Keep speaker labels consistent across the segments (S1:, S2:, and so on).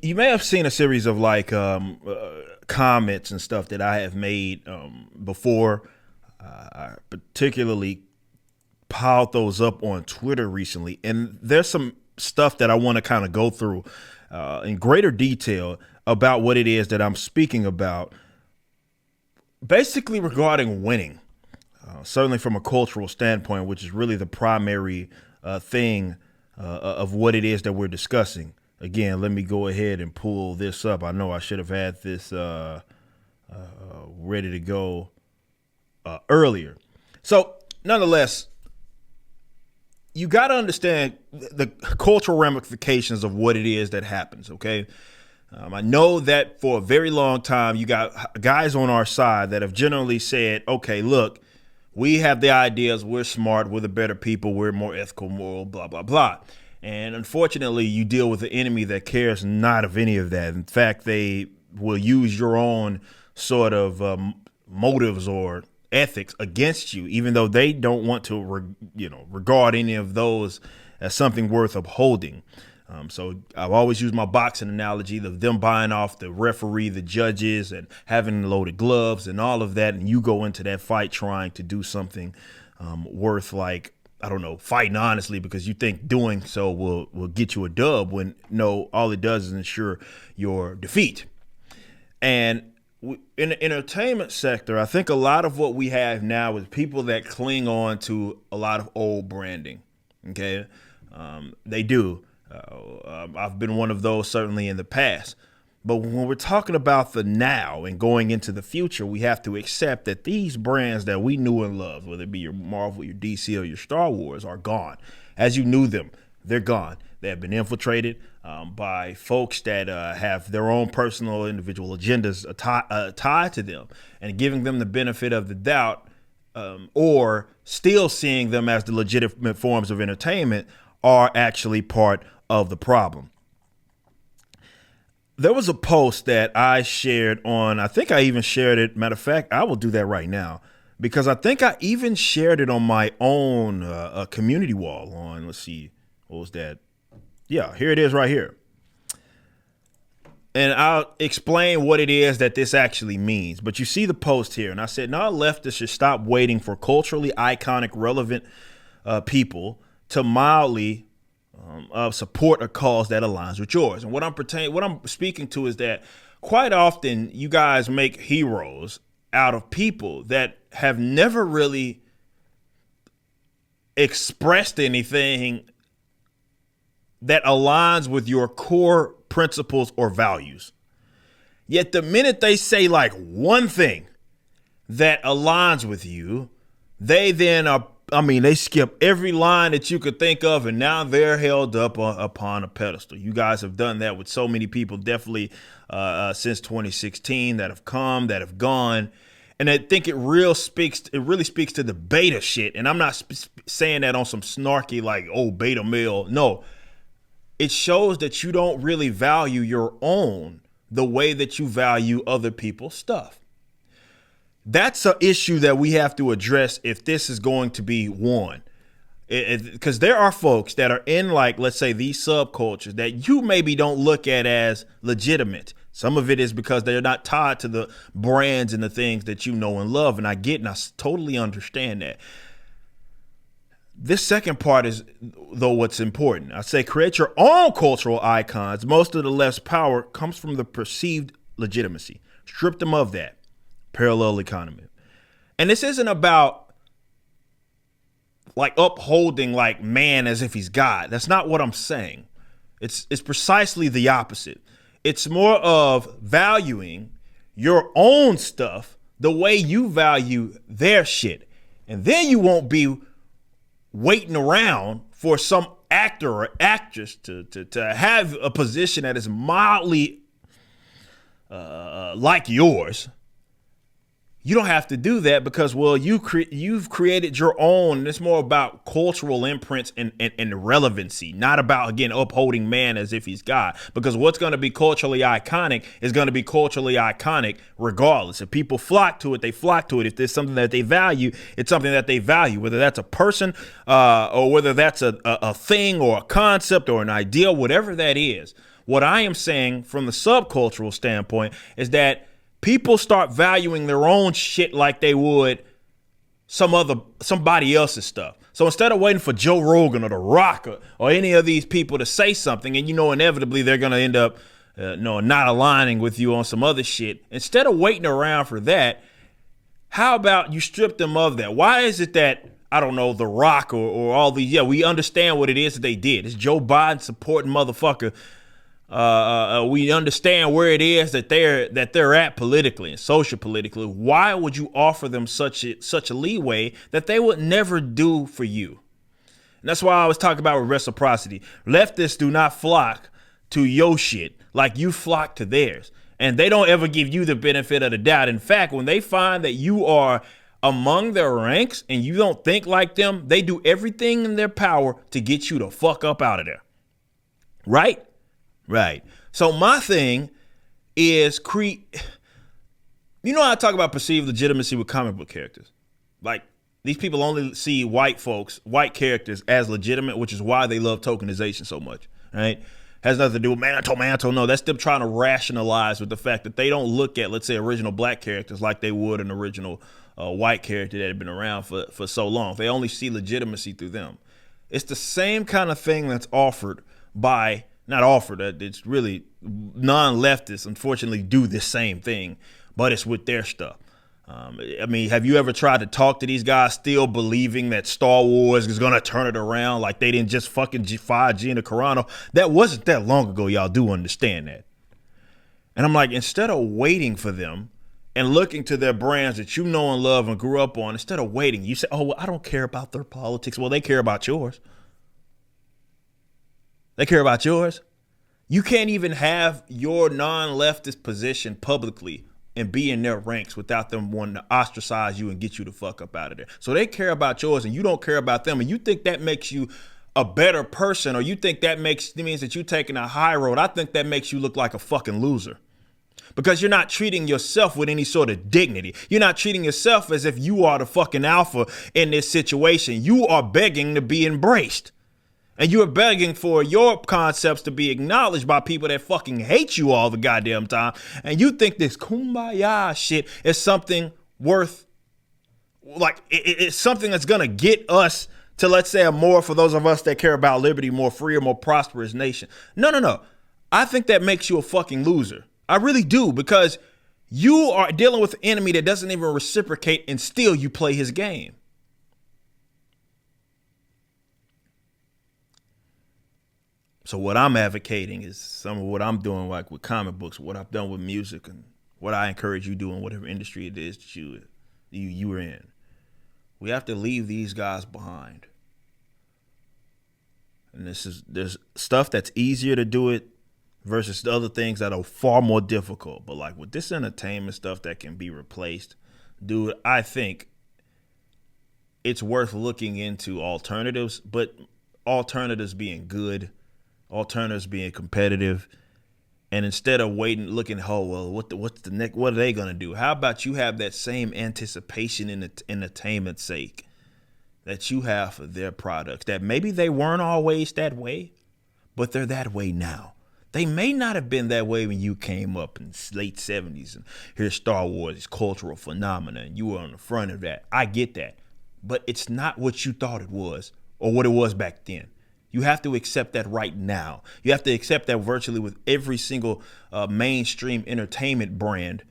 S1: You may have seen a series of comments and stuff that I have made before. I particularly piled those up on Twitter recently, and there's some stuff that I want to kind of go through in greater detail about what it is that I'm speaking about, basically regarding winning. Certainly from a cultural standpoint, which is really the primary thing of what it is that we're discussing. Again, let me go ahead and pull this up. I know I should have had this ready to go earlier. So, nonetheless, you got to understand the cultural ramifications of what it is that happens, okay? I know that for a very long time, you got guys on our side that have generally said, okay, look, we have the ideas, we're smart, we're the better people, we're more ethical, moral, blah, blah, blah. And unfortunately, you deal with an enemy that cares not of any of that. In fact, they will use your own sort of motives or ethics against you, even though they don't want to, regard any of those as something worth upholding. So I've always used my boxing analogy of them buying off the referee, the judges, and having loaded gloves and all of that. And you go into that fight trying to do something worth, like, I don't know, fighting honestly because you think doing so will get you a dub, when no, all it does is ensure your defeat. And in the entertainment sector, I think a lot of what we have now is people that cling on to a lot of old branding. Okay. They do. I've been one of those certainly in the past. But when we're talking about the now and going into the future, we have to accept that these brands that we knew and loved, whether it be your Marvel, your DC, or your Star Wars, are gone. As you knew them, they're gone. They have been infiltrated by folks that have their own personal individual agendas tied to them, and giving them the benefit of the doubt, or still seeing them as the legitimate forms of entertainment, are actually part of the problem. There was a post that I shared on, I think I even shared it. Matter of fact, I will do that right now because I think I even shared it on my own community wall on, let's see, what was that? Yeah, here it is right here. And I'll explain what it is that this actually means. But you see the post here, and I said, no, leftists should stop waiting for culturally iconic, relevant people to mildly support a cause that aligns with yours. And what I'm speaking to is that quite often you guys make heroes out of people that have never really expressed anything that aligns with your core principles or values. Yet the minute they say like one thing that aligns with you, they then they skip every line that you could think of, and now they're held up upon a pedestal. You guys have done that with so many people, definitely since 2016, that have come, that have gone. And I think it really speaks to the beta shit. And I'm not saying that on some snarky, like, oh, beta male. No, it shows that you don't really value your own the way that you value other people's stuff. That's an issue that we have to address if this is going to be won. Because there are folks that are in, like, let's say, these subcultures that you maybe don't look at as legitimate. Some of it is because they're not tied to the brands and the things that you know and love. And I get and I totally understand that. This second part is, though, what's important. I say create your own cultural icons. Most of the left's power comes from the perceived legitimacy. Strip them of that. Parallel economy. And this isn't about like upholding like man as if he's God. That's not what I'm saying. It's precisely the opposite. It's more of valuing your own stuff the way you value their shit. And then you won't be waiting around for some actor or actress to have a position that is mildly like yours. You don't have to do that because, well, you've created your own. It's more about cultural imprints and relevancy, not about, again, upholding man as if he's God. Because what's going to be culturally iconic is going to be culturally iconic regardless. If people flock to it, they flock to it. If there's something that they value, it's something that they value, whether that's a person or whether that's a thing or a concept or an idea, whatever that is. What I am saying from the subcultural standpoint is that people start valuing their own shit like they would somebody else's stuff. So instead of waiting for Joe Rogan or The Rock or any of these people to say something, and inevitably they're going to end up not aligning with you on some other shit, instead of waiting around for that, how about you strip them of that? Why is it that, I don't know, The Rock or all these, we understand what it is that they did. It's Joe Biden supporting motherfucker. We understand where it is that they're at politically and social politically. Why would you offer them such a leeway that they would never do for you? And that's why I was talking about reciprocity. Leftists do not flock to your shit like you flock to theirs. And they don't ever give you the benefit of the doubt. In fact, when they find that you are among their ranks and you don't think like them, they do everything in their power to get you the fuck up out of there. Right? Right. So my thing is I talk about perceived legitimacy with comic book characters. Like, these people only see white characters as legitimate, which is why they love tokenization so much. Right? Has nothing to do with Manto. No, that's them trying to rationalize with the fact that they don't look at, let's say, original black characters like they would an original white character that had been around for so long. They only see legitimacy through them. It's the same kind of thing that's offered by, not offered, it's really non-leftists, unfortunately, do the same thing, but it's with their stuff. Have you ever tried to talk to these guys still believing that Star Wars is going to turn it around like they didn't just fucking fire Gina Carano? That wasn't that long ago. Y'all do understand that. And I'm like, instead of waiting for them and looking to their brands that you know and love and grew up on, instead of waiting, you say, oh, well, I don't care about their politics. Well, they care about yours. They care about yours. You can't even have your non-leftist position publicly and be in their ranks without them wanting to ostracize you and get you the fuck up out of there. So they care about yours and you don't care about them, and you think that makes you a better person, or you think that means that you're taking a high road. I think that makes you look like a fucking loser, because you're not treating yourself with any sort of dignity. You're not treating yourself as if you are the fucking alpha in this situation. You are begging to be embraced. And you're begging for your concepts to be acknowledged by people that fucking hate you all the goddamn time. And you think this kumbaya shit is something worth, like, it's something that's going to get us to, let's say, for those of us that care about liberty, more free or more prosperous nation. No. I think that makes you a fucking loser. I really do, because you are dealing with an enemy that doesn't even reciprocate, and still you play his game. So what I'm advocating is some of what I'm doing, like with comic books, what I've done with music, and what I encourage you to do in whatever industry it is that you are in. We have to leave these guys behind. And there's stuff that's easier to do it versus the other things that are far more difficult. But like with this entertainment stuff that can be replaced, dude, I think it's worth looking into alternatives, but alternatives being good, alternatives being competitive, and instead of waiting, looking, what's the next? What are they gonna do? How about you have that same anticipation in the entertainment sake that you have for their products? That maybe they weren't always that way, but they're that way now. They may not have been that way when you came up in the late 70s and here's Star Wars, this cultural phenomena, and you were on the front of that. I get that, but it's not what you thought it was or what it was back then. You have to accept that right now. You have to accept that virtually with every single mainstream entertainment brand.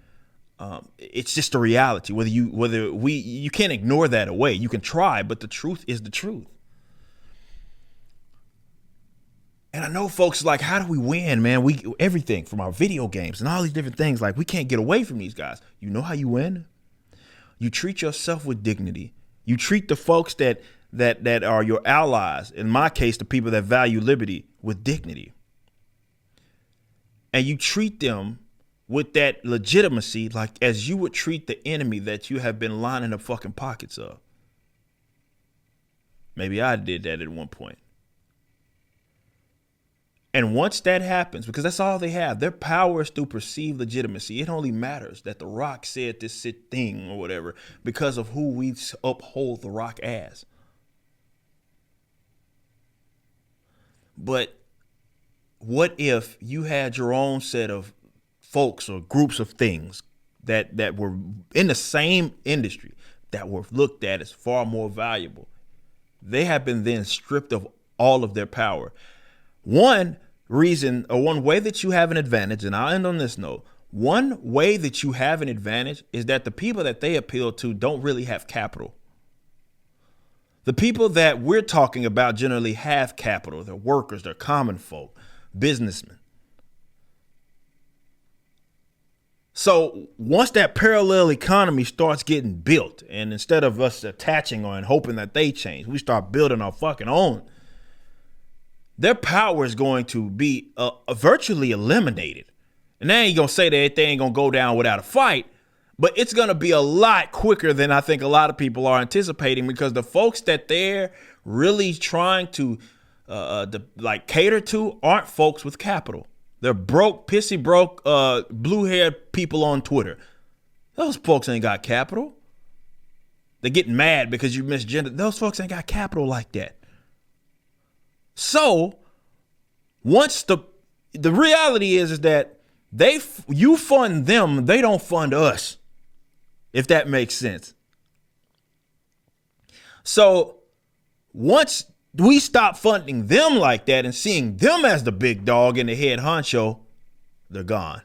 S1: It's just a reality. You can't ignore that away. You can try, but the truth is the truth. And I know folks are like, how do we win, man? Everything from our video games and all these different things. Like, we can't get away from these guys. You know how you win? You treat yourself with dignity. You treat the folks that are your allies, in my case, the people that value liberty, with dignity. And you treat them with that legitimacy like as you would treat the enemy that you have been lining the fucking pockets of. Maybe I did that at one point. And once that happens, because that's all they have, their power is through perceived legitimacy. It only matters that The Rock said this thing or whatever because of who we uphold The Rock as. But what if you had your own set of folks or groups of things that were in the same industry that were looked at as far more valuable? They have been then stripped of all of their power. One reason, or one way that you have an advantage, and I'll end on this note, one way that you have an advantage is that the people that they appeal to don't really have capital. The people that we're talking about generally have capital. They're workers, they're common folk, businessmen. So once that parallel economy starts getting built, and instead of us attaching on and hoping that they change, we start building our fucking own, their power is going to be virtually eliminated. And they ain't going to say that they ain't going to go down without a fight, but it's going to be a lot quicker than I think a lot of people are anticipating, because the folks that they're really trying to cater to aren't folks with capital. They're broke, pissy broke, blue-haired people on Twitter. Those folks ain't got capital. They're getting mad because you misgendered. Those folks ain't got capital like that. So once the reality is that you fund them, they don't fund us, if that makes sense. So once we stop funding them like that and seeing them as the big dog and the head honcho, they're gone.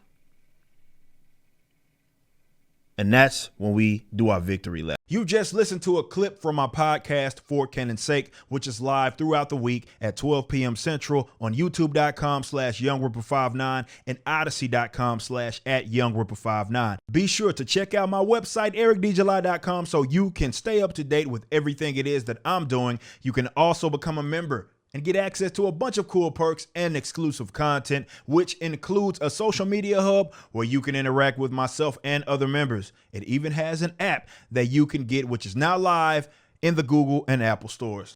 S1: And that's when we do our victory lap. You just listened to a clip from my podcast, For Cannon's Sake, which is live throughout the week at 12 p.m. Central on youtube.com/YoungRipper59 and odyssey.com/@YoungRipper59. Be sure to check out my website, ericdjuly.com, so you can stay up to date with everything it is that I'm doing. You can also become a member and get access to a bunch of cool perks and exclusive content, which includes a social media hub where you can interact with myself and other members. It even has an app that you can get, which is now live in the Google and Apple stores.